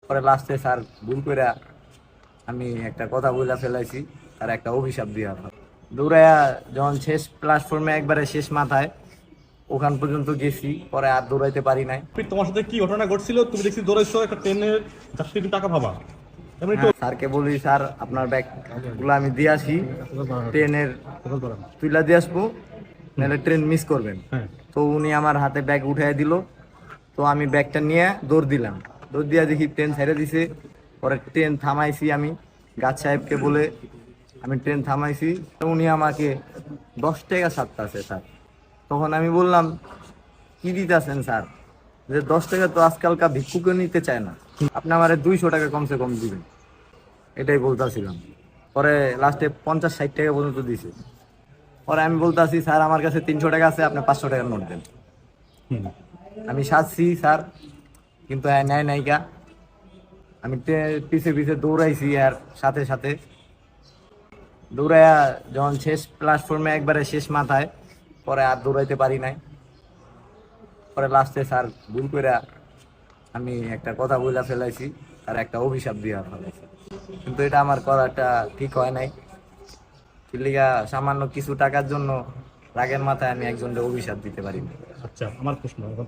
পরে লাস্টে স্যার ভুল করে আমি একটা কথা বলে ফেলাইছি, আর একটা অভিশাপ দিয়া দৌড়াইয়া যখন শেষ প্ল্যাটফর্মে একবারে শেষ মাথায় ওখান পর্যন্ত গেছি, পরে আর দৌড়াইতে পারি নাই। তোমার সাথে কি ঘটনা ঘটছিল? তুমি দেখছি দৌড়াইছো একটা ট্রেনের, যার থেকে তুমি টাকা পাবা। এমন একটু হ্যাঁ, স্যারকে বলি স্যার আপনার ব্যাগ গুলো আমি দিয়ে আসি, ট্রেনের তুইলা দিয়ে আসবো, নাহলে ট্রেন মিস করবেন। হ্যাঁ। তো উনি আমার হাতে ব্যাগ উঠাই দিল। তো আমি ব্যাগটা নিয়ে দৌড় দিলাম, দৌড় দিয়া দেখি ট্রেন ছেড়ে দিছে। পরে ট্রেন থামাইছি আমি, গাছ সাহেবকে বলে আমি ট্রেন থামাইছি। তো উনি আমাকে 10 টাকা ছাড়তেছে স্যার। তখন আমি বললাম কি দিতেছেন স্যার, যে 10 টাকা তো আজকালকার ভিক্ষুকে নিতে চায় না, আপনি আমার 200 টাকা কমসে কম দিবেন, এটাই বলতেছিলাম। পরে লাস্টে 50-60 টাকা পর্যন্ত দিছে। পরে আমি বলতেছি স্যার আমার কাছে 300 টাকা আছে, আপনি 500 টাকার নোট দেন। হুম। আমি সাজছি স্যার, কিন্তু হ্যাঁ নেয় নাইকা। আমি পিছে পিছে দৌড়াইছি, আর সাথে সাথে দৌড়াইয়া যখন শেষ প্ল্যাটফর্মে একবারে শেষ মাথায়, পরে আর দৌড়াইতে পারি নাই। পরে লাস্টে স্যার ভুল করে আমি একটা কথা বলে ফেলাইছি, আর একটা অভিশাপ দিয়ে ফেলাইছি। কিন্তু এটা আমার করাটা ঠিক হয় নাই। চিল্লিগা সামান্য কিছু টাকার জন্য রাগের মাথায় আমি একজনকে অভিশাপ দিতে পারি না। আচ্ছা, আমার প্রশ্ন